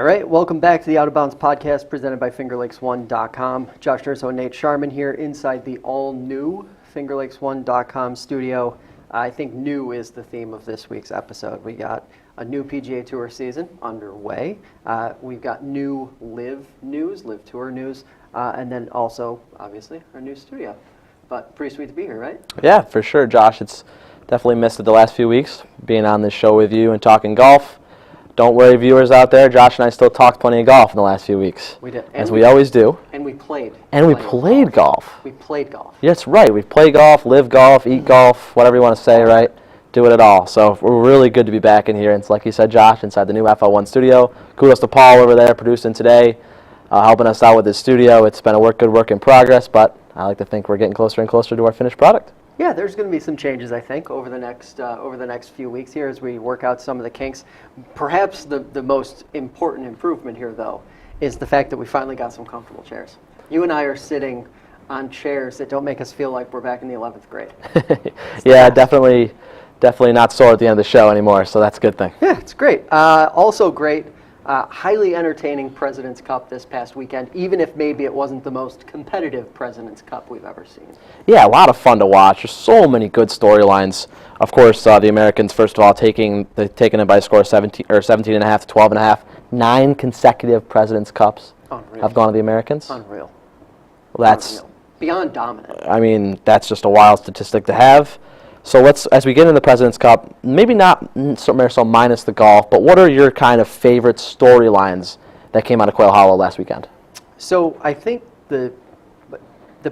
right, welcome back to the Out of Bounds podcast presented by FingerLakes1.com. Josh Durso and Nate Sharman here inside the all-new FingerLakes1.com studio. I think new is the theme of this week's episode. We got a new PGA Tour season underway. We've got new LIV news, LIV Tour news, and then also, obviously, our new studio. But pretty sweet to be here, right? Yeah, for sure, Josh. It's definitely missed it the last few weeks, being on this show with you and talking golf. Don't worry, viewers out there. Josh and I still talked plenty of golf in the last few weeks. We did. As we always do. And we played. And we played golf. We played golf. That's right. We play golf, live golf, eat golf, whatever you want to say, right? Do it all. So we're really good to be back in here. And it's like you said, Josh, inside the new FL1 studio. Kudos to Paul over there producing today, helping us out with his studio. It's been a good work in progress, but I like to think we're getting closer and closer to our finished product. Yeah, there's going to be some changes, I think, over the next few weeks here as we work out some of the kinks. Perhaps the most important improvement here, though, is the fact that we finally got some comfortable chairs. You and I are sitting on chairs that don't make us feel like we're back in the 11th grade. Yeah, definitely not sore at the end of the show anymore, so that's a good thing. Yeah, it's great. Also great. Highly entertaining President's Cup this past weekend, even if maybe it wasn't the most competitive President's Cup we've ever seen. Yeah, a lot of fun to watch. There's so many good storylines. Of course, the Americans, first of all, taking it by a score of 17.5 to 12.5. 9 consecutive President's Cups have gone to the Americans. Unreal. Well, that's unreal. Beyond dominant. I mean, that's just a wild statistic to have. So as we get into the President's Cup, maybe not so minus the golf, but what are your kind of favorite storylines that came out of Quail Hollow last weekend? So I think the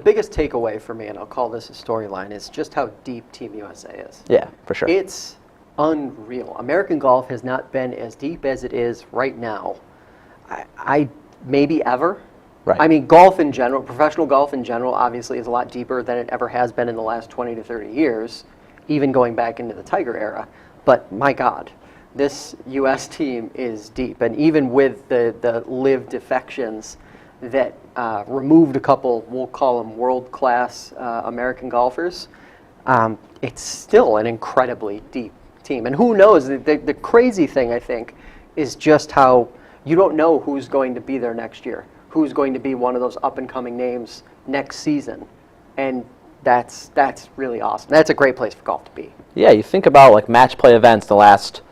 biggest takeaway for me, and I'll call this a storyline, is just how deep Team USA is. Yeah, for sure. It's unreal. American golf has not been as deep as it is right now. I maybe ever. Right. I mean, golf in general, professional golf in general, obviously is a lot deeper than it ever has been in the last 20 to 30 years. Even going back into the Tiger era. But my God, this U.S. team is deep. And even with the LIV defections that removed a couple, we'll call them world-class American golfers, it's still an incredibly deep team. And who knows, the crazy thing, I think, is just how you don't know who's going to be there next year, who's going to be one of those up-and-coming names next season. And that's really awesome. That's a great place for golf to be. Yeah, you think about like match play events the last,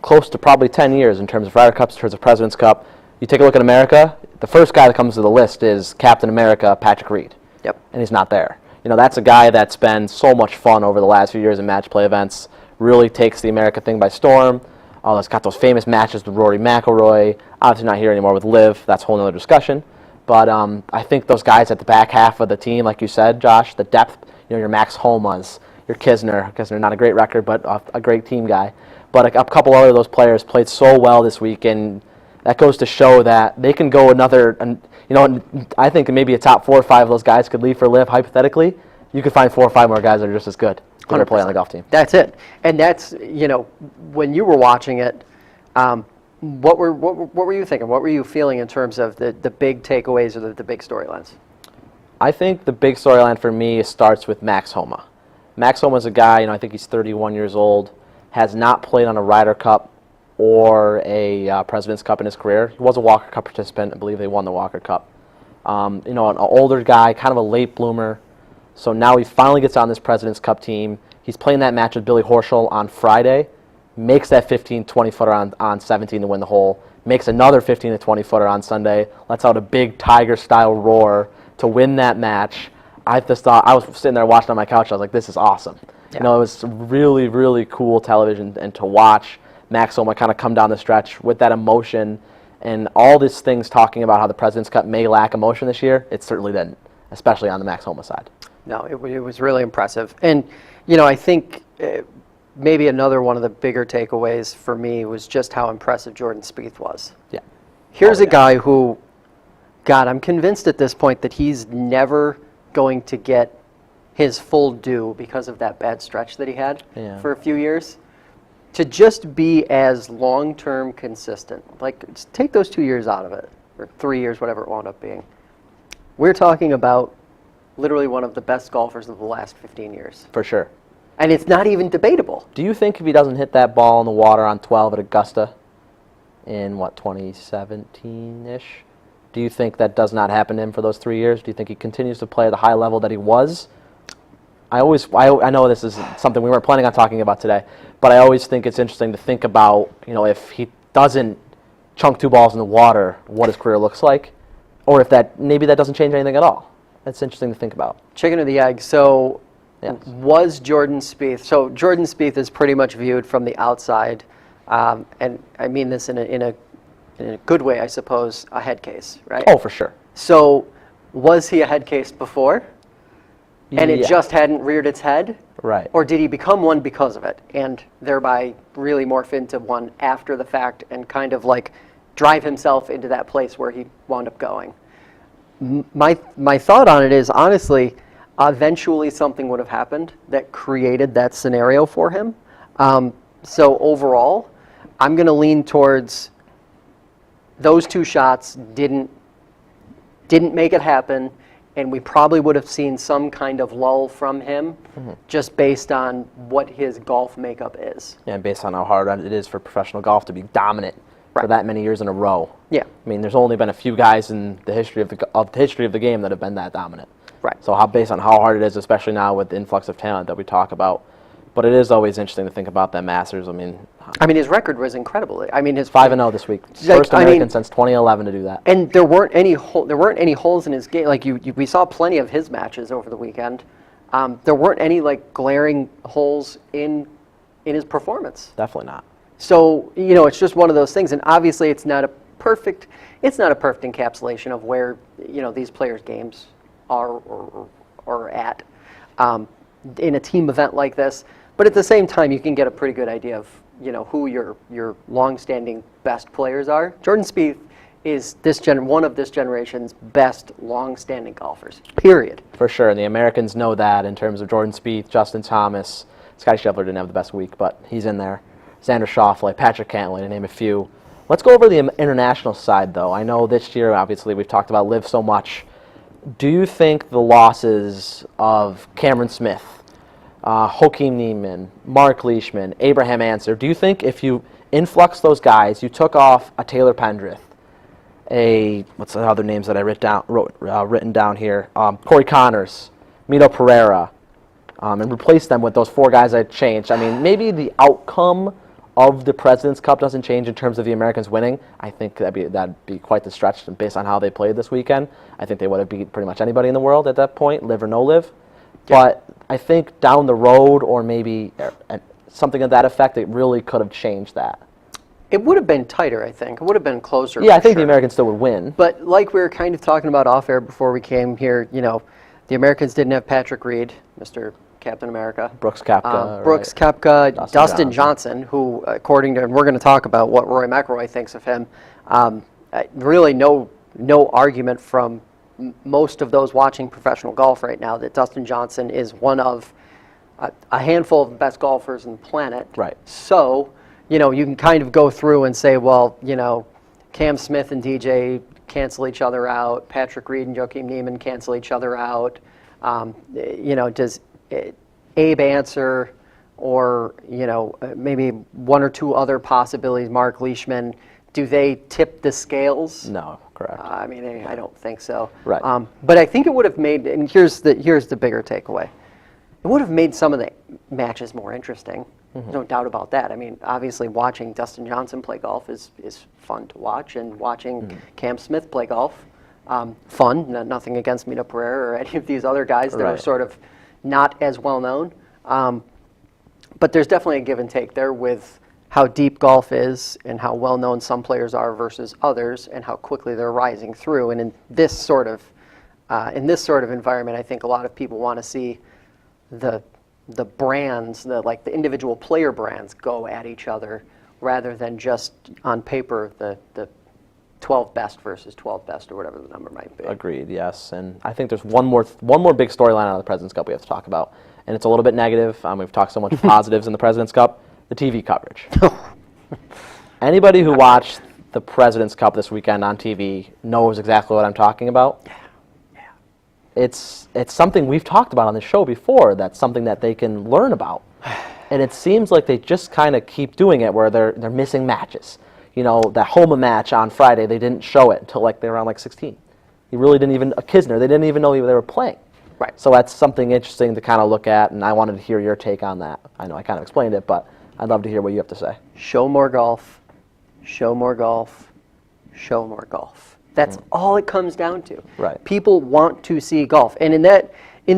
close to probably 10 years in terms of Ryder Cups, in terms of President's Cup. You take a look at America, the first guy that comes to the list is Captain America, Patrick Reed. Yep. And he's not there. That's a guy that's been so much fun over the last few years in match play events, really takes the America thing by storm. It's got those famous matches with Rory McIlroy. Obviously not here anymore with LIV. That's a whole other discussion. But I think those guys at the back half of the team, like you said, Josh, the depth, your Max Homas, your Kisner, not a great record, but a great team guy. But a couple other of those players played so well this week, and that goes to show that they can go another, I think maybe a top 4 or 5 of those guys could leave for LIV, hypothetically. You could find 4 or 5 more guys that are just as good that are playing on the golf team. That's it. And that's, when you were watching it, what were you thinking? What were you feeling in terms of the big takeaways or the big storylines? I think the big storyline for me starts with Max Homa. Max Homa is a guy, I think he's 31 years old, has not played on a Ryder Cup or a President's Cup in his career. He was a Walker Cup participant. I believe they won the Walker Cup. An older guy, kind of a late bloomer. So now he finally gets on this President's Cup team. He's playing that match with Billy Horschel on Friday. Makes that 15, 20-footer on 17 to win the hole, makes another 15 to 20-footer on Sunday, lets out a big Tiger-style roar to win that match. I just thought, I was sitting there watching on my couch, I was like, this is awesome. Yeah. It was really, really cool television, and to watch Max Homa kind of come down the stretch with that emotion and all these things talking about how the President's Cup may lack emotion this year, it certainly didn't, especially on the Max Homa side. No, it was really impressive. And, I think maybe another one of the bigger takeaways for me was just how impressive Jordan Spieth was. Yeah. Here's a guy who, God, I'm convinced at this point that he's never going to get his full due because of that bad stretch that he had for a few years. To just be as long-term consistent, like take those 2 years out of it, or 3 years, whatever it wound up being. We're talking about literally one of the best golfers of the last 15 years. For sure. And it's not even debatable. Do you think if he doesn't hit that ball in the water on 12 at Augusta in, 2017-ish. Do you think that does not happen to him for those 3 years? Do you think he continues to play at the high level that he was? I know this is something we weren't planning on talking about today, but I always think it's interesting to think about, if he doesn't chunk 2 balls in the water, what his career looks like, or if maybe that doesn't change anything at all. That's interesting to think about. Chicken or the egg. So Yes. was Jordan Spieth? So Jordan Spieth is pretty much viewed from the outside, and I mean this in a good way, I suppose, a head case, right? Oh, for sure. So was he a head case before, and it Yeah. just hadn't reared its head? Right. Or did he become one because of it, and thereby really morph into one after the fact and kind of like drive himself into that place where he wound up going? My thought on it is, honestly, eventually something would have happened that created that scenario for him. So overall, I'm going to lean towards those 2 shots didn't make it happen, and we probably would have seen some kind of lull from him just based on what his golf makeup is. Yeah, and based on how hard it is for professional golf to be dominant for that many years in a row. Yeah. I mean, there's only been a few guys in the history of the game that have been that dominant. Right. So based on how hard it is, especially now with the influx of talent that we talk about. But it is always interesting to think about that Masters. I mean, his record was incredible. I mean, his 5-0 this week. First American since 2011 to do that. And there weren't any holes in his game. Like we saw plenty of his matches over the weekend. There weren't any like glaring holes in his performance. Definitely not. So it's just one of those things. And obviously, it's not a perfect encapsulation of where these players' games are or at in a team event like this. But at the same time, you can get a pretty good idea of who your long-standing best players are. Jordan Spieth is one of this generation's best long-standing golfers. Period. For sure, and the Americans know that in terms of Jordan Spieth, Justin Thomas. Scotty Scheffler didn't have the best week, but he's in there. Xander Schauffele, Patrick Cantlay, to name a few. Let's go over the international side, though. I know this year, obviously, we've talked about LIV so much. Do you think the losses of Cameron Smith, Joaquin Niemann, Mark Leishman, Abraham Ancer, do you think if you influx those guys, you took off a Taylor Pendrith, what's the other names that I written down here, Corey Connors, Mito Pereira, and replace them with those 4 guys I changed? I mean, maybe the outcome of the President's Cup doesn't change in terms of the Americans winning. I think that'd be quite the stretch based on how they played this weekend. I think they would have beat pretty much anybody in the world at that point, live or no live. Yeah. But I think down the road, or maybe something of that effect, it really could have changed that. It would have been tighter, I think. It would have been closer. Yeah, I think the Americans still would win. But like we were kind of talking about off air before we came here, the Americans didn't have Patrick Reed, Mr. Captain America. Brooks Koepka. Brooks Koepka, Dustin Johnson, who, according to, and we're going to talk about what Rory McIlroy thinks of him, really no argument from most of those watching professional golf right now that Dustin Johnson is one of a handful of the best golfers on the planet. Right. So, you can kind of go through and say, well, Cam Smith and DJ cancel each other out. Patrick Reed and Joaquin Niemann cancel each other out. Does Abe Ancer or, maybe 1 or 2 other possibilities, Mark Leishman, do they tip the scales? No, correct. I mean, I don't think so. Right. But I think it would have made, and here's the bigger takeaway. It would have made some of the matches more interesting. Mm-hmm. No doubt about that. I mean, obviously watching Dustin Johnson play golf is fun to watch, and watching Cam Smith play golf, fun. Nothing against Mito Pereira or any of these other guys that are sort of not as well known. But there's definitely a give and take there with how deep golf is and how well known some players are versus others, and how quickly they're rising through. And in this sort of environment, I think a lot of people want to see the brands, the individual player brands, go at each other rather than just on paper the 12 best versus 12 best or whatever the number might be. Agreed. Yes, and I think there's one more big storyline out of the President's Cup we have to talk about, and it's a little bit negative. We've talked so much positives in the President's Cup. The TV coverage. Anybody who watched the President's Cup this weekend on TV knows exactly what I'm talking about. Yeah. It's something we've talked about on the show before. That's something that they can learn about, and it seems like they just kind of keep doing it, where they're missing matches. that Homa match on Friday, they didn't show it until they were around 16. He really didn't even, Kisner, they didn't even know they were playing. Right. So that's something interesting to kind of look at, and I wanted to hear your take on that. I know I kind of explained it, but I'd love to hear what you have to say. Show more golf, show more golf, show more golf. That's all it comes down to. Right. People want to see golf. And in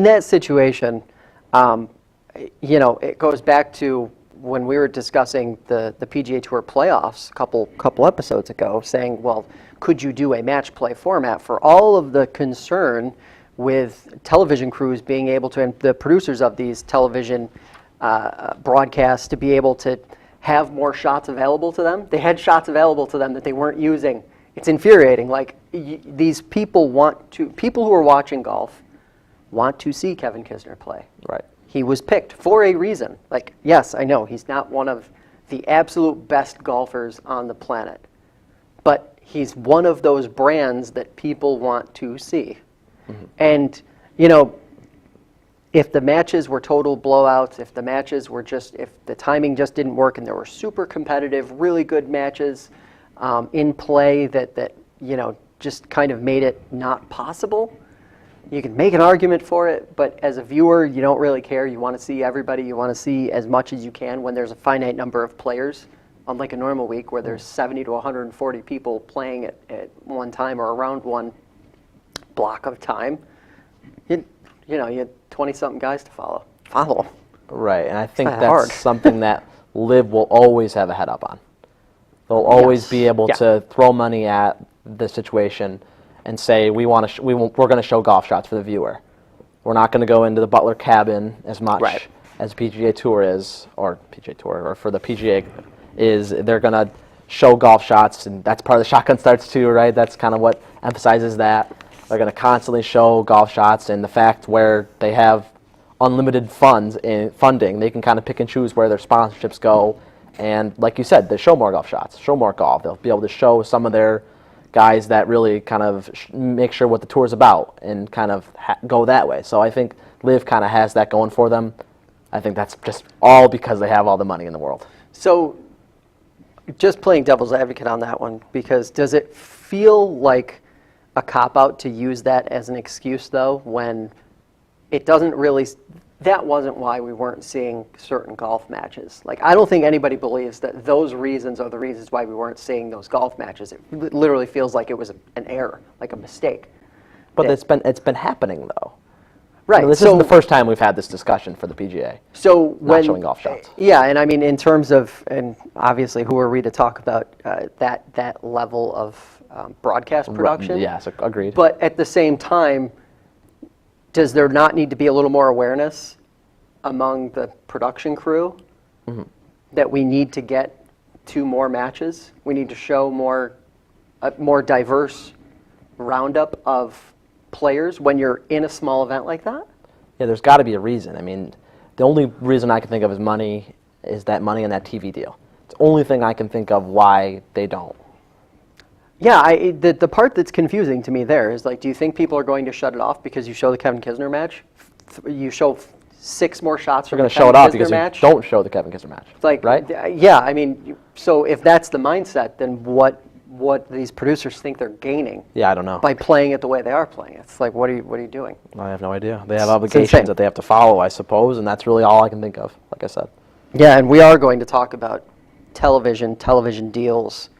that situation, it goes back to when we were discussing the PGA Tour playoffs a couple episodes ago, saying, well, could you do a match play format for all of the concern with television crews being able to, and the producers of these television broadcasts, to be able to have more shots available to them? They had shots available to them that they weren't using. It's infuriating. These people who are watching golf want to see Kevin Kisner play. Right. He was picked for a reason. Yes, I know he's not one of the absolute best golfers on the planet, but he's one of those brands that people want to see. Mm-hmm. And, if the matches were total blowouts, if the matches were if the timing just didn't work and there were super competitive, really good matches in play that just kind of made it not possible, you can make an argument for it, but as a viewer, you don't really care. You want to see everybody. You want to see as much as you can when there's a finite number of players, unlike a normal week where there's 70 to 140 people playing at one time or around one block of time. You had 20-something guys to follow. Right, and I think not that's hard. something that LIV will always have a head up on. They'll always be able to throw money at the situation and say, we're going to show golf shots for the viewer. We're not going to go into the Butler cabin as much as PGA Tour is, or for the PGA is. They're going to show golf shots, and that's part of the shotgun starts too, right? That's kind of what emphasizes that. They're going to constantly show golf shots, and the fact where they have unlimited funding, they can kind of pick and choose where their sponsorships go. And like you said, they show more golf shots, show more golf. They'll be able to show some of their guys that really kind of make sure what the tour's about and kind of go that way. So I think LIV kind of has that going for them. I think that's just all because they have all the money in the world. So just playing devil's advocate on that one, because does it feel like a cop-out to use that as an excuse, though, when it doesn't really... That wasn't why we weren't seeing certain golf matches. I don't think anybody believes that those reasons are the reasons why we weren't seeing those golf matches. It literally feels like it was an error, like a mistake. But it's been happening, though. Right. This isn't the first time we've had this discussion for the PGA. So not showing golf shots. Yeah, and I mean, in terms of, and obviously, who are we to talk about that level of broadcast production? Yes, agreed. But at the same time, does there not need to be a little more awareness among the production crew that we need to get to more matches? We need to show a more diverse roundup of players when you're in a small event like that? Yeah, there's got to be a reason. I mean, the only reason I can think of is money, is that money in that TV deal. It's the only thing I can think of why they don't. Yeah, the part that's confusing to me there is, do you think people are going to shut it off because you show the Kevin Kisner match? You show 6 more shots from the Kevin Kisner match? You don't show the Kevin Kisner match, right? Yeah, I mean, so if that's the mindset, then what these producers think they're gaining? Yeah, I don't know. By playing it the way they are playing it. It's what are you doing? I have no idea. They have obligations that they have to follow, I suppose, and that's really all I can think of, like I said. Yeah, and we are going to talk about television deals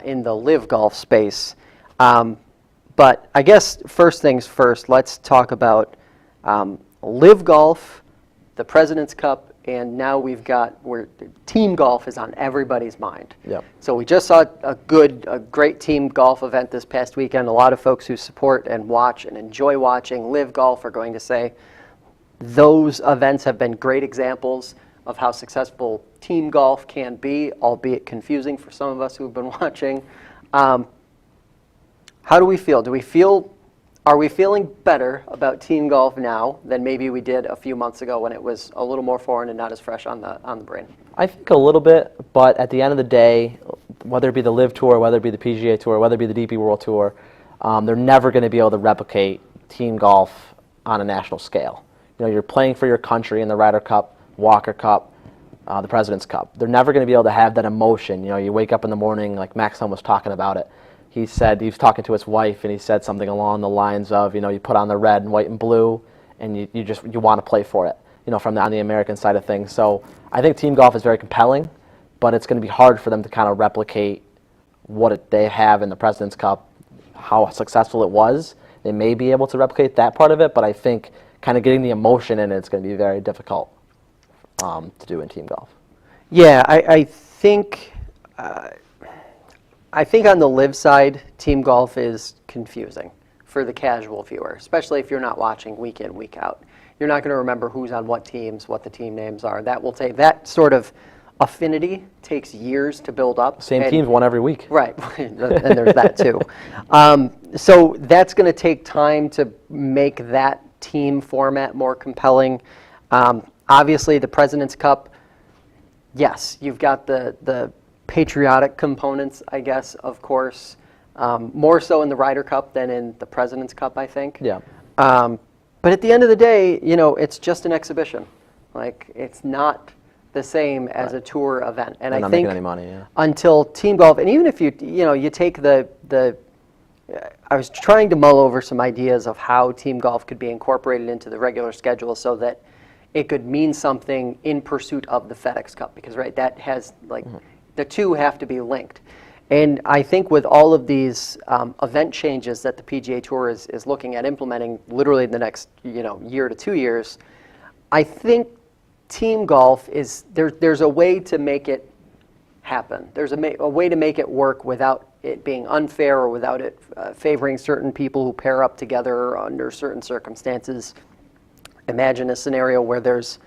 in the LIV golf space. But I guess first things first, let's talk about LIV golf, the President's Cup, and now we've got where team golf is on everybody's mind. Yep. So we just saw a great team golf event this past weekend. A lot of folks who support and watch and enjoy watching LIV golf are going to say those events have been great examples of how successful team golf can be, albeit confusing for some of us who've been watching. How do we feel? Are we feeling better about team golf now than maybe we did a few months ago when it was a little more foreign and not as fresh on the brain? I think a little bit, but at the end of the day, whether it be the LIV Tour, whether it be the PGA Tour, whether it be the DP World Tour, they're never going to be able to replicate team golf on a national scale. You're playing for your country in the Ryder Cup, Walker Cup, the President's Cup. They're never going to be able to have that emotion. You know, you wake up in the morning, like Max Home was talking about it. He said he was talking to his wife, and he said something along the lines of, you know, you put on the red and white and blue, and you want to play for it. You know, on the American side of things. So I think team golf is very compelling, but it's going to be hard for them to kind of replicate what they have in the President's Cup, how successful it was. They may be able to replicate that part of it, but I think kind of getting the emotion in it's going to be very difficult to do in team golf. Yeah, I think on the LIV side, team golf is confusing for the casual viewer, especially if you're not watching week in, week out. You're not going to remember who's on what teams, what the team names are. That sort of affinity takes years to build up. Same teams won every week. Right, and there's that too. So that's going to take time to make that team format more compelling. Obviously, the President's Cup, yes, you've got the patriotic components, I guess, of course, more so in the Ryder Cup than in the President's Cup, I think. Yeah. But at the end of the day, you know, it's just an exhibition. Like, it's not the same as a tour event. And They're I not think making any money, yeah. until team golf, and even if you take I was trying to mull over some ideas of how team golf could be incorporated into the regular schedule so that it could mean something in pursuit of the FedEx Cup, because that has the two have to be linked. And I think with all of these event changes that the PGA Tour is looking at implementing literally in the next year to 2 years, I think team golf there's a way to make it happen. There's a way to make it work without it being unfair or without it favoring certain people who pair up together under certain circumstances. Imagine a scenario where there's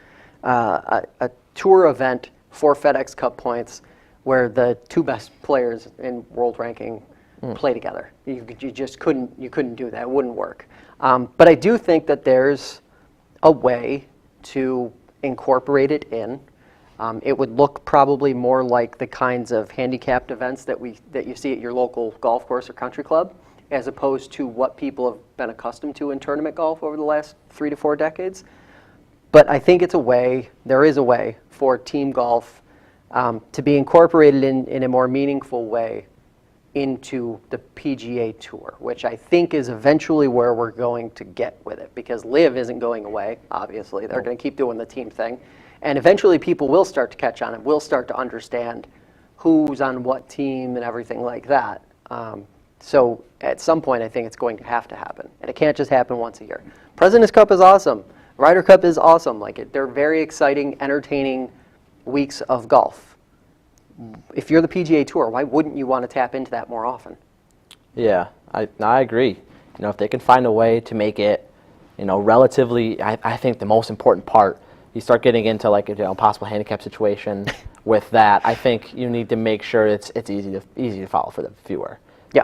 a tour event for FedEx Cup points where the two best players in world ranking play together. You just couldn't do that. It wouldn't work. But I do think that there's a way to incorporate it in. It would look probably more like the kinds of handicapped events that you see at your local golf course or country club, as opposed to what people have been accustomed to in tournament golf over the last 3 to 4 decades. But I think there is a way for team golf to be incorporated in a more meaningful way into the PGA Tour, which I think is eventually where we're going to get with it, because LIV isn't going away, obviously. They're going to keep doing the team thing. And eventually people will start to catch on and will start to understand who's on what team and everything like that. So at some point, I think it's going to have to happen. And it can't just happen once a year. President's Cup is awesome. Ryder Cup is awesome. They're very exciting, entertaining weeks of golf. If you're the PGA Tour, why wouldn't you want to tap into that more often? Yeah, I agree. If they can find a way to make it, relatively, I think the most important part, you start getting into a possible handicap situation with that. I think you need to make sure it's easy to follow for the viewer. Yeah.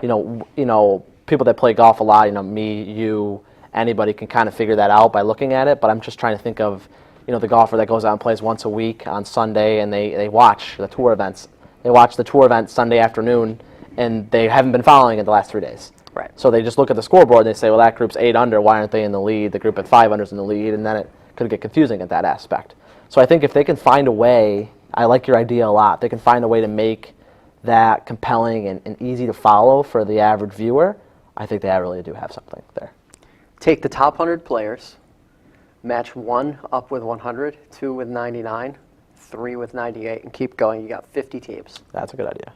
People that play golf a lot, me, you, anybody can kind of figure that out by looking at it. But I'm just trying to think of, the golfer that goes out and plays once a week on Sunday, and they watch the tour events. They watch the tour event Sunday afternoon, and they haven't been following it the last 3 days. Right. So they just look at the scoreboard and they say, well, that group's 8 under. Why aren't they in the lead? The group at 5 under is in the lead, and then it could get confusing at that aspect. So I think if they can find a way, I like your idea a lot. They can find a way to make that compelling and easy to follow for the average viewer. I think they really do have something there. Take the top 100 players, match 1 up with 100, 2 with 99, 3 with 98, and keep going. You got 50 teams. That's a good idea.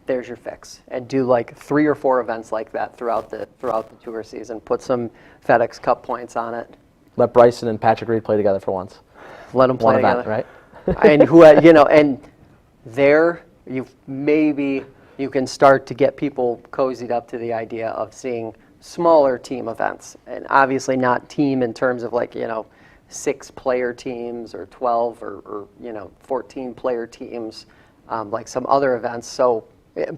There's your fix. And do 3 or 4 events like that throughout the tour season. Put some FedEx Cup points on it. Let Bryson and Patrick Reed play together for once. Let them play One event, together. right? And there you can start to get people cozied up to the idea of seeing smaller team events, and obviously not team in terms of 6-player teams or 12 or 14-player teams like some other events. So,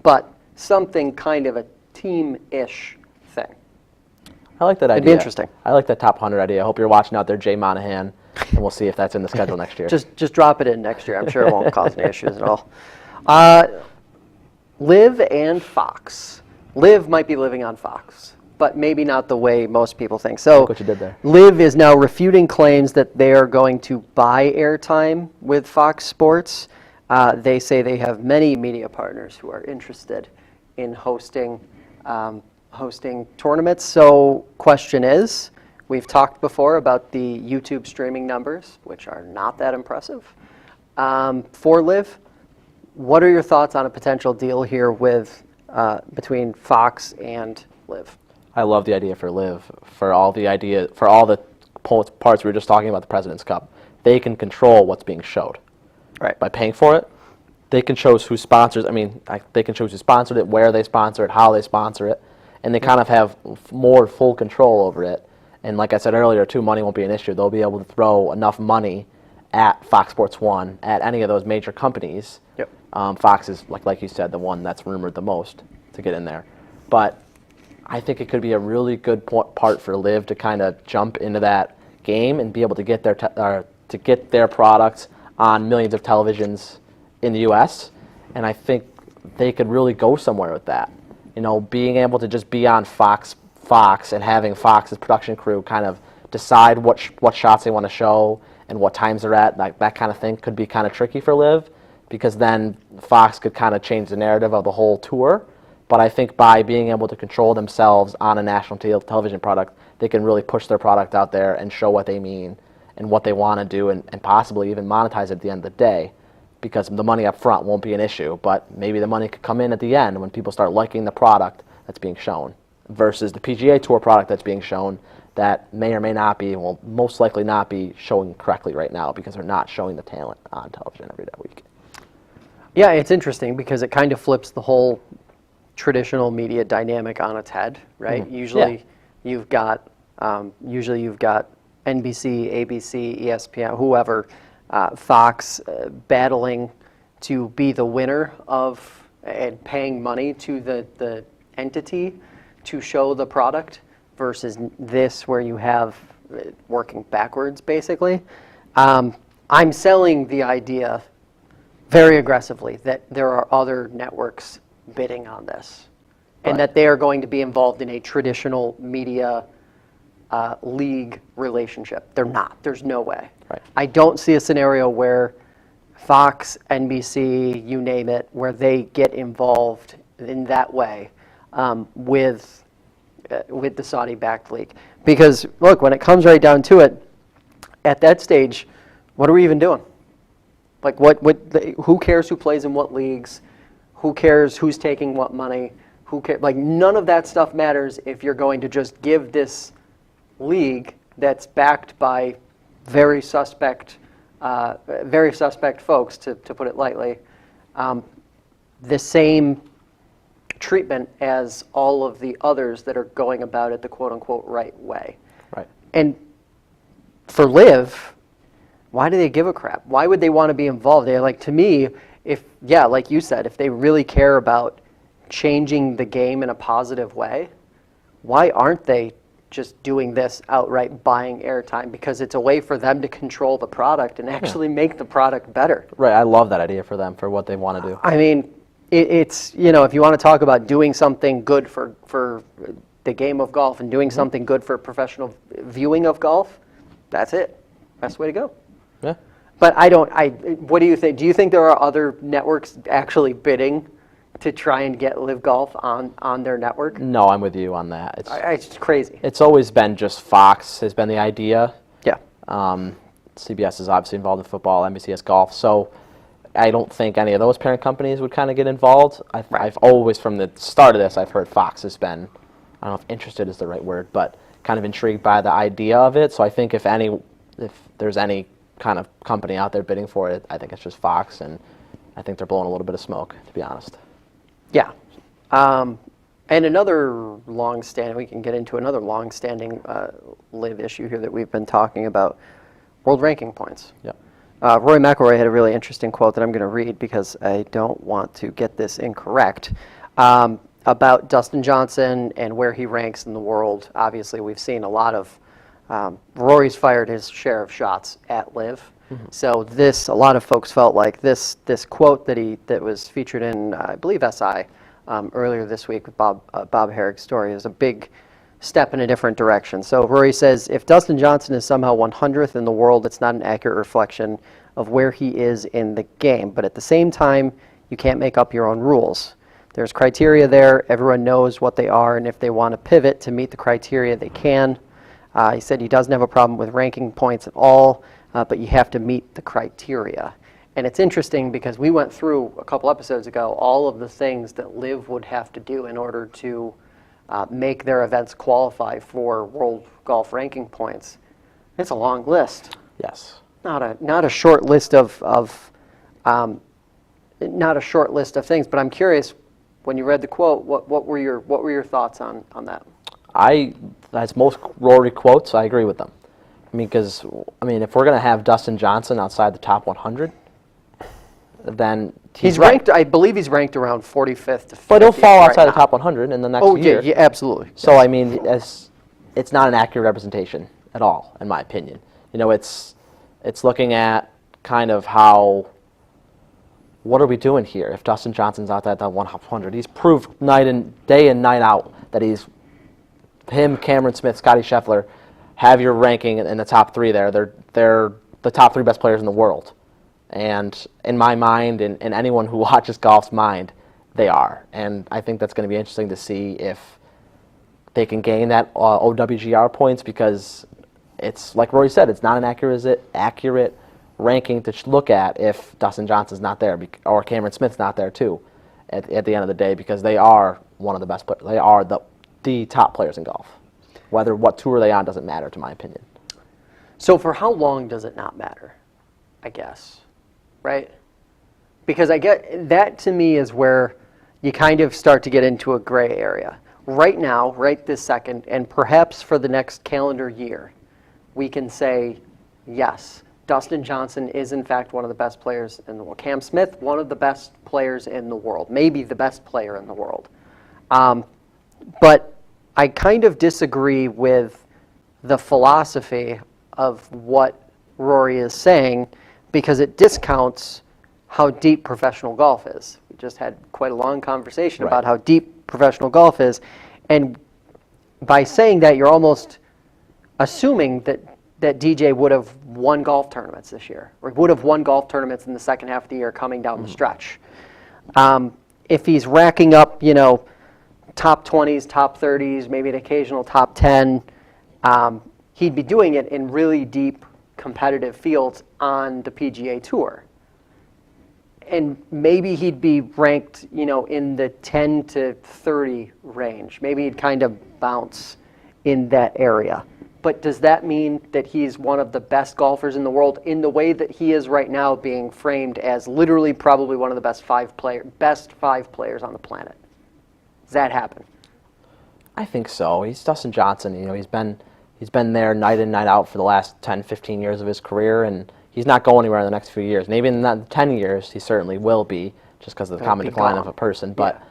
but something kind of a team-ish thing. I like that idea. It'd be interesting. I like that top 100 idea. I hope you're watching out there, Jay Monahan, and we'll see if that's in the schedule next year. Just drop it in next year. I'm sure it won't cause any issues at all. LIV and Fox. LIV might be living on Fox. but maybe not the way most people think. So what you did there. LIV is now refuting claims that they are going to buy airtime with Fox Sports. They say they have many media partners who are interested in hosting tournaments. So question is, we've talked before about the YouTube streaming numbers, which are not that impressive. For LIV, what are your thoughts on a potential deal here with between Fox and LIV? I love the idea for LIV, for all the parts we were just talking about the President's Cup. They can control what's being showed. Right. By paying for it, they can choose who sponsors. They can choose who sponsored it, where they sponsor it, how they sponsor it, and they kind of have more full control over it. And like I said earlier, too, money won't be an issue. They'll be able to throw enough money at Fox Sports 1, at any of those major companies. Yep. Fox is, like you said, the one that's rumored the most to get in there. But I think it could be a really good part for LIV to kind of jump into that game and be able to get their products on millions of televisions in the U.S. And I think they could really go somewhere with that. You know, being able to just be on Fox, and having Fox's production crew kind of decide what shots they want to show and what times they're at, like that kind of thing could be kind of tricky for LIV, because then Fox could kind of change the narrative of the whole tour. But I think by being able to control themselves on a national television product, they can really push their product out there and show what they mean and what they want to do, and possibly even monetize it at the end of the day, because the money up front won't be an issue, but maybe the money could come in at the end when people start liking the product that's being shown versus the PGA Tour product that's being shown that may or may not be, will most likely not be showing correctly right now because they're not showing the talent on television every week. Yeah, it's interesting because it kind of flips the whole traditional media dynamic on its head, right? Mm-hmm. Usually you've got NBC, ABC, ESPN, whoever, Fox battling to be the winner of and paying money to the entity to show the product versus this where you have working backwards, basically. I'm selling the idea very aggressively that there are other networks bidding on this, and that they are going to be involved in a traditional media league relationship. They're not. There's no way. Right. I don't see a scenario where Fox, NBC, you name it, where they get involved in that way with the Saudi-backed league. Because look, when it comes right down to it, at that stage, what are we even doing? Like, who cares who plays in what leagues? Who cares who's taking what money? Who cares? Like, none of that stuff matters if you're going to just give this league that's backed by very suspect folks, to put it lightly, the same treatment as all of the others that are going about it the quote-unquote right way. Right. And for LIV, why do they give a crap? Why would they want to be involved? They're like, to me, like you said, if they really care about changing the game in a positive way, why aren't they just doing this outright, buying airtime? Because it's a way for them to control the product and actually make the product better. Right. I love that idea for them, for what they want to do. I mean, it's, if you want to talk about doing something good for the game of golf and doing something good for professional viewing of golf, that's it. Best way to go. Yeah. But what do you think? Do you think there are other networks actually bidding to try and get LIV Golf on their network? No, I'm with you on that. It's crazy. It's always been just Fox has been the idea. Yeah. CBS is obviously involved in football, NBC has golf. So I don't think any of those parent companies would kind of get involved. I've always, from the start of this, I've heard Fox has been, I don't know if interested is the right word, but kind of intrigued by the idea of it. So I think if there's any kind of company out there bidding for it, I think it's just Fox, and I think they're blowing a little bit of smoke, to be honest. Yeah. And another long-standing, we can get into another long-standing LIV issue here that we've been talking about, world ranking points. Yep. Rory McIlroy had a really interesting quote that I'm going to read because I don't want to get this incorrect, about Dustin Johnson and where he ranks in the world. Obviously, we've seen a lot of, Rory's fired his share of shots at LIV. Mm-hmm. So a lot of folks felt like this quote that was featured in, I believe, SI earlier this week with Bob Herrick's story is a big step in a different direction. So Rory says, if Dustin Johnson is somehow 100th in the world, it's not an accurate reflection of where he is in the game. But at the same time, you can't make up your own rules. There's criteria there. Everyone knows what they are, and if they want to pivot to meet the criteria, they can. He said he doesn't have a problem with ranking points at all, but you have to meet the criteria. And it's interesting because we went through a couple episodes ago all of the things that LIV would have to do in order to make their events qualify for world golf ranking points. It's a long list. Yes. Not a short list of not a short list of things. But I'm curious, when you read the quote, what were your thoughts on that? As most Rory quotes, I agree with them. I mean, because if we're going to have Dustin Johnson outside the top 100, then he's ranked. I believe he's ranked around 45th to 50th. But he'll fall outside the top 100 in the next year. Oh yeah, absolutely. So I mean, it's not an accurate representation at all, in my opinion. It's looking at kind of what are we doing here if Dustin Johnson's outside that 100? He's proved day and night out that him, Cameron Smith, Scotty Scheffler have your ranking in the top three there. They're the top three best players in the world. And in my mind, and anyone who watches golf's mind, they are. And I think that's going to be interesting to see if they can gain that OWGR points, because it's, like Rory said, it's not an accurate ranking to look at if Dustin Johnson's not there, or Cameron Smith's not there too, at the end of the day, because they are one of the best players. They are the top players in golf. What tour they on doesn't matter, to my opinion. So for how long does it not matter, I guess, right? Because I get that, to me, is where you kind of start to get into a gray area. Right now, right this second, and perhaps for the next calendar year, we can say, yes, Dustin Johnson is in fact one of the best players in the world. Cam Smith, one of the best players in the world, maybe the best player in the world. But I kind of disagree with the philosophy of what Rory is saying, because it discounts how deep professional golf is. We just had quite a long conversation about how deep professional golf is. And by saying that, you're almost assuming that DJ would have won golf tournaments this year, or would have won golf tournaments in the second half of the year coming down the stretch. If he's racking up, top 20s, top 30s, maybe an occasional top 10, he'd be doing it in really deep competitive fields on the PGA Tour. And maybe he'd be ranked, in the 10 to 30 range. Maybe he'd kind of bounce in that area. But does that mean that he's one of the best golfers in the world in the way that he is right now, being framed as literally probably one of the best five players on the planet? Does that happen? I think so. He's Dustin Johnson. He's been there night in, night out for the last 10, 15 years of his career, and he's not going anywhere in the next few years. Maybe in the 10 years he certainly will be, just because of the common decline of a person. But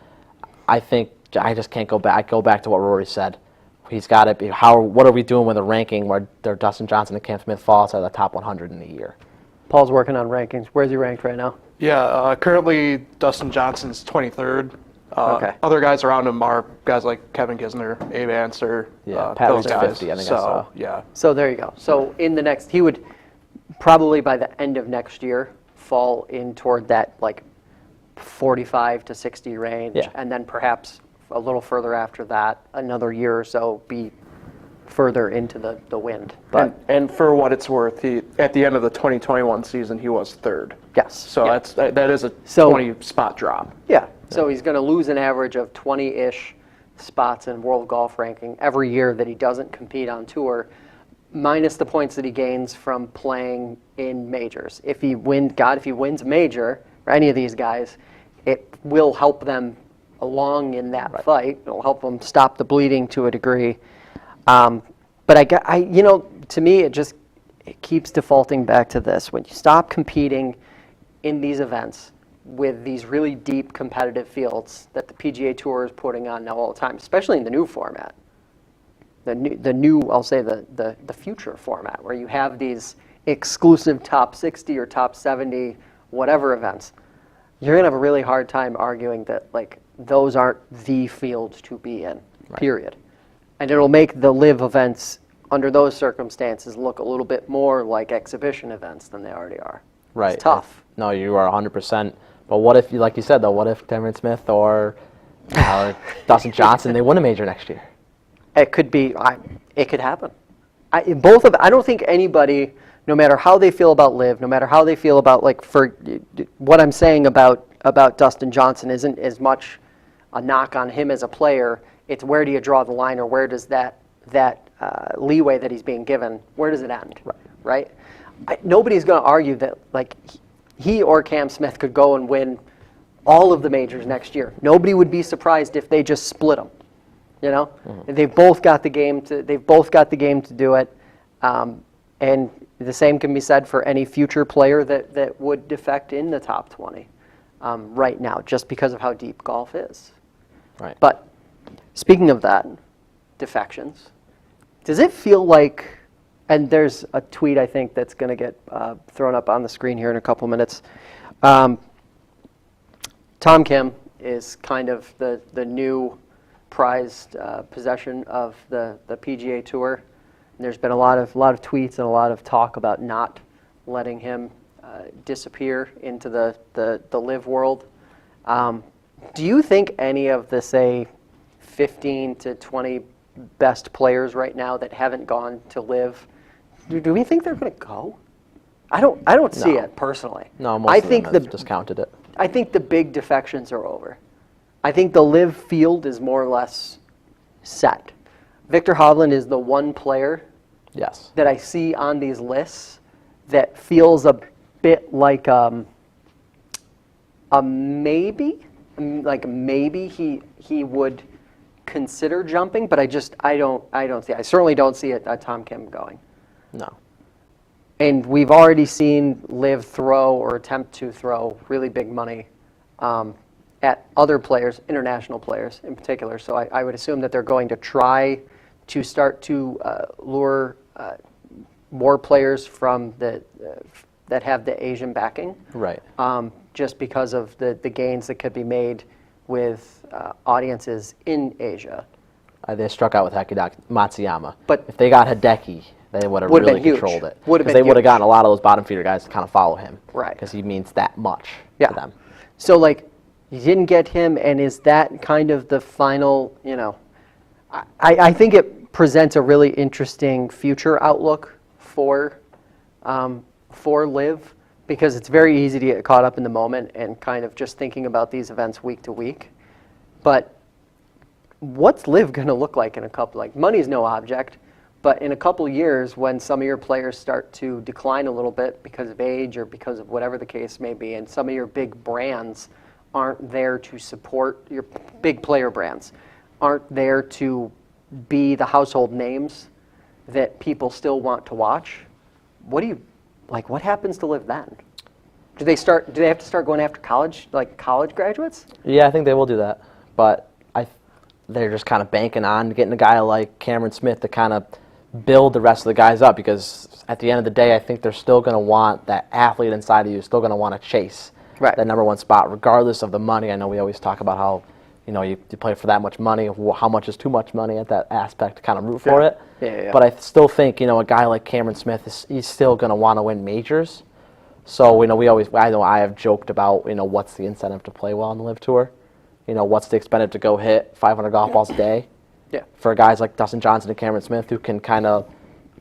I think I just can't go back. I go back to what Rory said. He's got to be. What are we doing with a ranking where Dustin Johnson and Cam Smith fall outside the top 100 in a year? Paul's working on rankings. Where's he ranked right now? Yeah, currently Dustin Johnson's 23rd. Okay. Other guys around him are guys like Kevin Kisner, Abe Anser, Pat those was guys. 50, I think I so, saw. yeah. So there you go. So in the next, he would probably by the end of next year fall in toward that like 45 to 60 range, and then perhaps a little further after that, another year or so, be further into the wind. But and for what it's worth, at the end of the 2021 season, he was third. Yes. So that is a 20 spot drop. Yeah. So he's going to lose an average of 20-ish spots in world golf ranking every year that he doesn't compete on tour, minus the points that he gains from playing in majors. If he wins a major, or any of these guys, it will help them along in that fight. It'll help them stop the bleeding to a degree. But to me, it keeps defaulting back to this. When you stop competing in these events with these really deep competitive fields that the PGA Tour is putting on now all the time, especially in the new format, the new I'll say the future format, where you have these exclusive top 60 or top 70 whatever events, you're going to have a really hard time arguing that those aren't the fields to be in, period. And it'll make the LIV events under those circumstances look a little bit more like exhibition events than they already are. Right. It's tough. No, you are 100%. But what if, like you said, though, what if Cameron Smith or Dustin Johnson, they win a major next year? It could be. It could happen. I don't think anybody, no matter how they feel about LIV, no matter how they feel about, like, for what I'm saying about Dustin Johnson isn't as much a knock on him as a player. It's where do you draw the line, or where does that leeway that he's being given, where does it end? Right? Nobody's going to argue that, like, he or Cam Smith could go and win all of the majors next year. Nobody would be surprised if they just split them. You know, they've both got the game to. They've both got the game to do it, and the same can be said for any future player that would defect in the top 20 right now, just because of how deep golf is. Right. But speaking of that, defections, does it feel like? And there's a tweet I think that's going to get thrown up on the screen here in a couple minutes. Tom Kim is kind of the new prized possession of the PGA Tour. And there's been a lot of tweets and a lot of talk about not letting him disappear into the LIV world. Do you think any of the, say, 15 to 20 best players right now that haven't gone to LIV, do we think they're going to go? I don't see it personally. No, most of them have discounted it. I think the big defections are over. I think the LIV field is more or less set. Victor Hovland is the one player that I see on these lists that feels a bit like a maybe. Like maybe he would consider jumping, but I don't see it. I certainly don't see a Tom Kim going. No. And we've already seen LIV throw or attempt to throw really big money at other players, international players in particular. So I would assume that they're going to try to start to lure more players from that have the Asian backing. Right. Just because of the gains that could be made with audiences in Asia. They struck out with Matsuyama. But if they got Hideki, they would have really controlled it. Because they would have gotten a lot of those bottom feeder guys to kind of follow him. Right. Because he means that much to them. So, like, you didn't get him, and is that kind of the final, you know, I think it presents a really interesting future outlook for LIV, because it's very easy to get caught up in the moment and kind of just thinking about these events week to week. But what's LIV going to look like in a couple, like, money's no object, but in a couple years when some of your players start to decline a little bit because of age or because of whatever the case may be, and some of your big brands aren't there to support, your big player brands aren't there to be the household names that people still want to watch, what happens to LIV then? Do they have to start going after college graduates? Yeah, I think they will do that. But they're just kind of banking on getting a guy like Cameron Smith to kind of build the rest of the guys up, because at the end of the day, I think they're still going to want that athlete inside of you, still going to want to chase that number one spot, regardless of the money. I know we always talk about how, you know, you play for that much money, how much is too much money at that aspect to kind of root for it. Yeah. But I still think, you know, a guy like Cameron Smith, he's still going to want to win majors. So, you know, I have joked about, you know, what's the incentive to play well on the LIV Tour? You know, what's the expenditure to go hit 500 golf balls a day? Yeah. For guys like Dustin Johnson and Cameron Smith,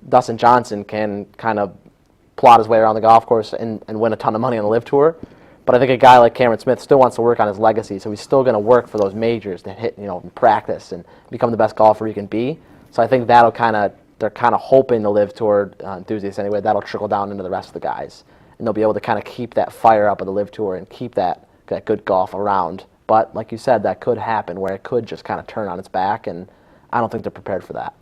Dustin Johnson can kind of plot his way around the golf course and win a ton of money on the LIV Tour. But I think a guy like Cameron Smith still wants to work on his legacy, so he's still going to work for those majors to hit, you know, practice and become the best golfer he can be. So I think they're kind of hoping the LIV Tour enthusiasts anyway, that'll trickle down into the rest of the guys, and they'll be able to kind of keep that fire up of the LIV Tour and keep that good golf around. But like you said, that could happen where it could just kind of turn on its back, and I don't think they're prepared for that.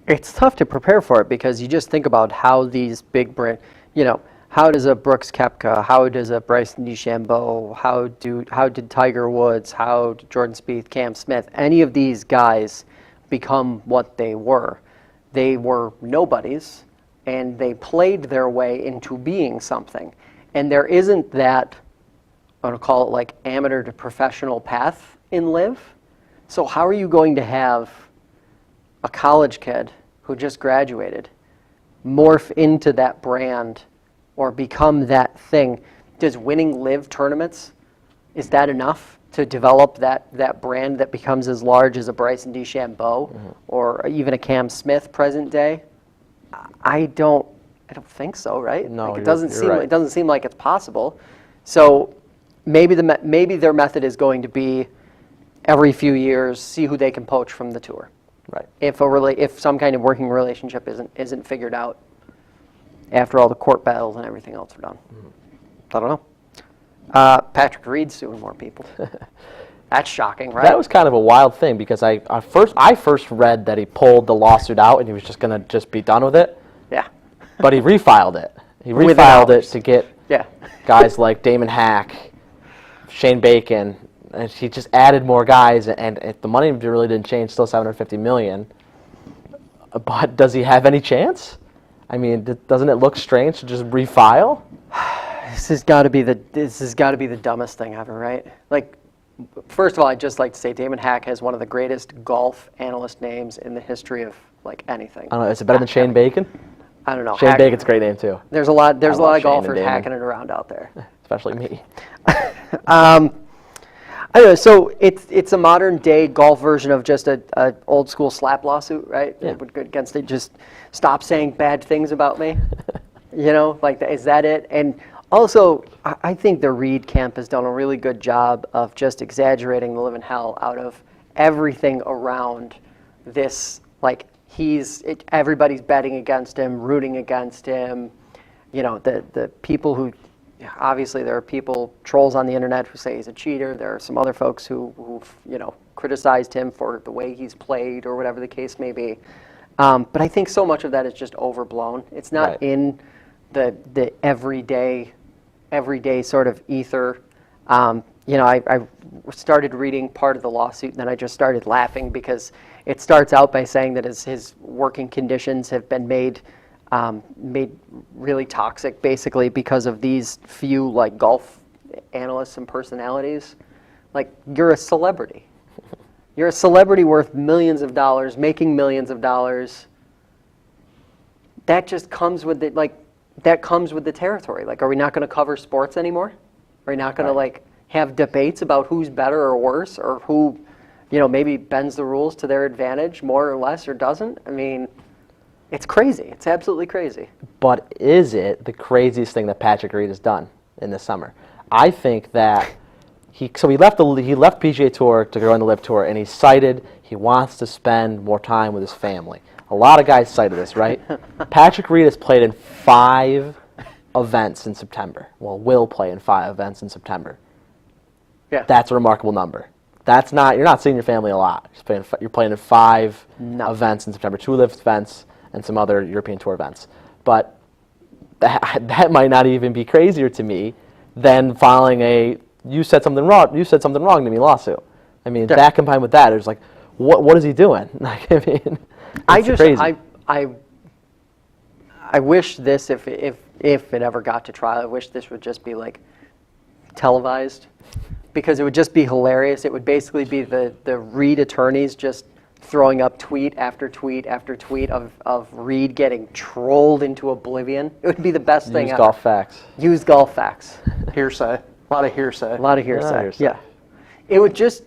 It's tough to prepare for it because you just think about how these big brands, you know, how does a Brooks Koepka, how does a Bryson DeChambeau, how did Tiger Woods, how did Jordan Spieth, Cam Smith, any of these guys become what they were? They were nobodies, and they played their way into being something. And there isn't that, I'm going to call it like amateur to professional path in LIV. So how are you going to have a college kid who just graduated morph into that brand or become that thing? Does winning LIV tournaments, is that enough to develop that brand that becomes as large as a Bryson DeChambeau or even a Cam Smith present day? I don't think so, right? No, like you're right. It doesn't seem like it's possible. So maybe their method is going to be every few years see who they can poach from the tour. Right. If some kind of working relationship isn't figured out after all the court battles and everything else are done. I don't know. Patrick Reed's suing more people. That's shocking, right? That was kind of a wild thing because I first read that he pulled the lawsuit out and he was just going to just be done with it. Yeah. But he refiled it. He Within refiled it hours. to get guys like Damon Hack, Shane Bacon, and he just added more guys, and the money really didn't change, still $750 million. But does he have any chance? I mean, doesn't it look strange to just refile? This has got to be the dumbest thing ever, right? Like, first of all, I'd just like to say Damon Hack has one of the greatest golf analyst names in the history of like anything. I don't know. Is it better than Shane Bacon? I don't know. Shane Bacon's a great name too. There's a lot of Shane and golfers Damon. hacking it around out there. Especially me. I don't know, so it's a modern day golf version of just a old school slap lawsuit, right? Yeah. It would go against it. Just stop saying bad things about me. You know, like is that it? And also, I think the Reed camp has done a really good job of just exaggerating the living hell out of everything around this. Like everybody's betting against him, rooting against him. You know, the people who. Obviously, there are trolls on the internet who say he's a cheater. There are some other folks who've criticized him for the way he's played or whatever the case may be. But I think so much of that is just overblown. It's not Right. in the everyday sort of ether. I started reading part of the lawsuit, and then I just started laughing because it starts out by saying that his working conditions have been made really toxic, basically because of these few like golf analysts and personalities. Like, you're a celebrity. You're a celebrity worth millions of dollars, making millions of dollars. That just comes with it. Like, that comes with the territory. Like, are we not going to cover sports anymore? Are we not going to like have debates about who's better or worse, or who, maybe bends the rules to their advantage more or less, or doesn't? I mean. It's crazy. It's absolutely crazy. But is it the craziest thing that Patrick Reed has done in the summer? I think that he left PGA Tour to go on the LIV Tour, and he cited he wants to spend more time with his family. A lot of guys cited this, right? Patrick Reed has played in 5 events in September. Well, will play in 5 events in September. Yeah. That's a remarkable number. You're not seeing your family a lot. You're playing in 5 events in September, 2 LIV events, and some other European Tour events. But that might not even be crazier to me than filing you said something wrong to me lawsuit. I mean, that combined with that, it's like, what is he doing? Like, I mean, it's crazy. I wish this, if it ever got to trial, I wish this would just be like televised, because it would just be hilarious. It would basically be the Reed attorneys just throwing up tweet after tweet after tweet of Reed getting trolled into oblivion. It would be the best thing ever. Use golf facts. Hearsay. A lot of hearsay. A lot of hearsay. Yeah. It would just,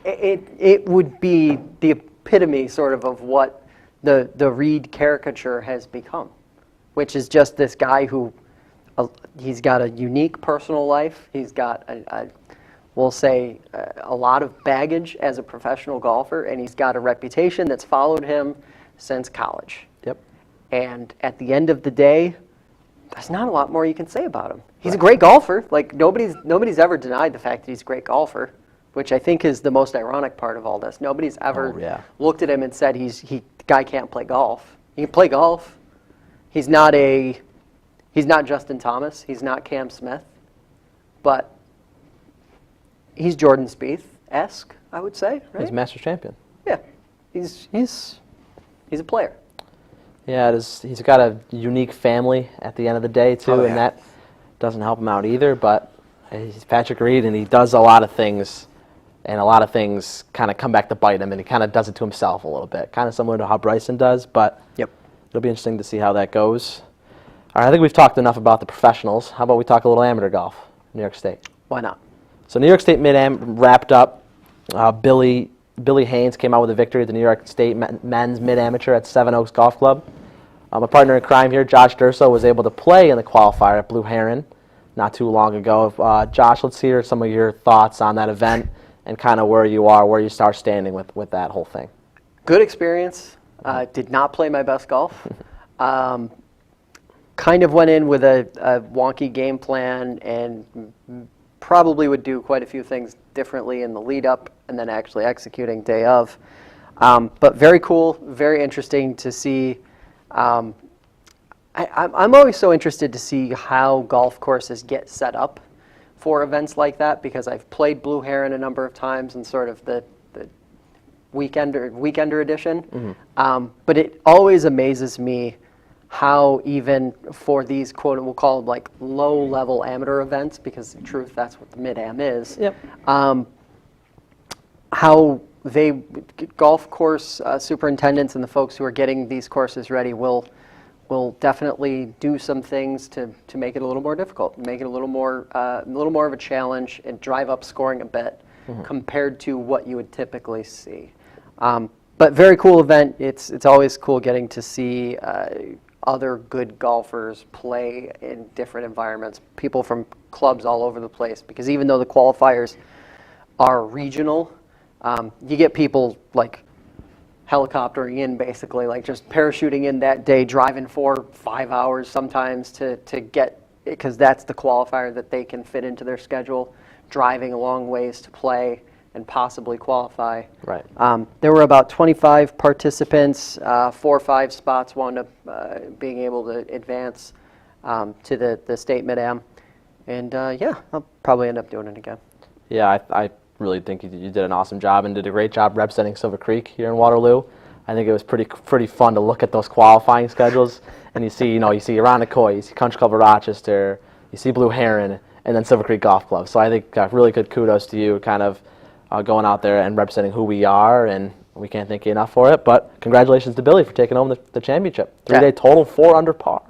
it would be the epitome sort of what the Reed caricature has become, which is just this guy who, he's got a unique personal life. He's got we'll say, a lot of baggage as a professional golfer, and he's got a reputation that's followed him since college. Yep. And at the end of the day, there's not a lot more you can say about him. He's a great golfer. Like, nobody's ever denied the fact that he's a great golfer, which I think is the most ironic part of all this. Nobody's ever looked at him and said the guy can't play golf. He can play golf. He's not Justin Thomas. He's not Cam Smith, but he's Jordan Spieth-esque, I would say, right? He's a Masters champion. Yeah, he's a player. Yeah, he's got a unique family at the end of the day too, and that doesn't help him out either. But he's Patrick Reed, and he does a lot of things and a lot of things kind of come back to bite him, and he kind of does it to himself a little bit, kind of similar to how Bryson does, but Yep. it'll be interesting to see how that goes. All right, I think we've talked enough about the professionals. How about we talk a little amateur golf, New York State? Why not? So New York State Mid-Am wrapped up. Billy Haynes came out with a victory at the New York State Men's Mid-Amateur at Seven Oaks Golf Club. My partner in crime here, Josh Durso, was able to play in the qualifier at Blue Heron not too long ago. Josh, let's hear some of your thoughts on that event and kind of where you are, where you start standing with that whole thing. Good experience. Did not play my best golf. Kind of went in with a wonky game plan and probably would do quite a few things differently in the lead up and then actually executing day of. But very cool, very interesting to see. I'm always so interested to see how golf courses get set up for events like that, because I've played Blue Heron a number of times in sort of the weekender edition. But it always amazes me how even for these quote, we'll call them like low-level amateur events, because in truth that's what the Mid-Am is. Yep. How golf course superintendents and the folks who are getting these courses ready will definitely do some things to make it a little more difficult, make it a little more of a challenge, and drive up scoring a bit compared to what you would typically see. But very cool event. It's always cool getting to see other good golfers play in different environments, people from clubs all over the place, because even though the qualifiers are regional, you get people like helicoptering in, basically, like just parachuting in that day, driving 4 or 5 hours sometimes to get, because that's the qualifier that they can fit into their schedule, driving a long ways to play and possibly qualify. Right. There were about 25 participants. 4 or 5 spots wound up being able to advance to the state Mid-Am. And yeah, I'll probably end up doing it again. Yeah, I really think you did an awesome job and did a great job representing Silver Creek here in Waterloo. I think it was pretty fun to look at those qualifying schedules, and you see Irondequoit, you see Country Club of Rochester, you see Blue Heron, and then Silver Creek Golf Club. So I think really good kudos to you, kind of going out there and representing who we are, and we can't thank you enough for it. But congratulations to Billy for taking home the championship. 3-day total, 4 under par.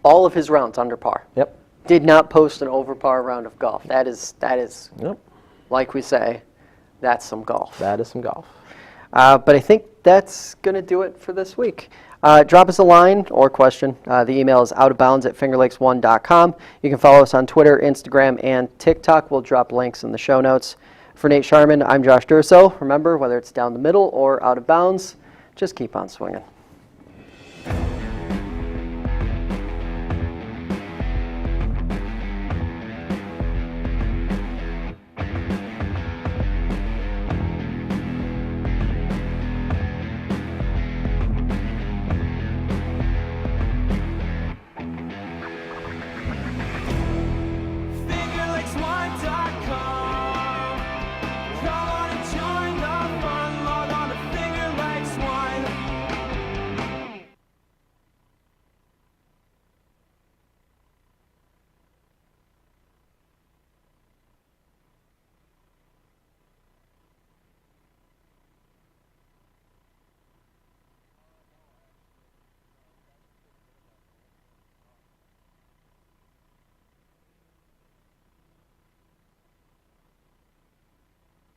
All of his rounds under par. Yep. Did not post an over par round of golf. That is, Yep. like we say, that's some golf. That is some golf. But I think that's going to do it for this week. Drop us a line or question. The email is outofbounds@fingerlakes1.com. You can follow us on Twitter, Instagram, and TikTok. We'll drop links in the show notes. For Nate Sharman, I'm Josh Durso. Remember, whether it's down the middle or out of bounds, just keep on swinging.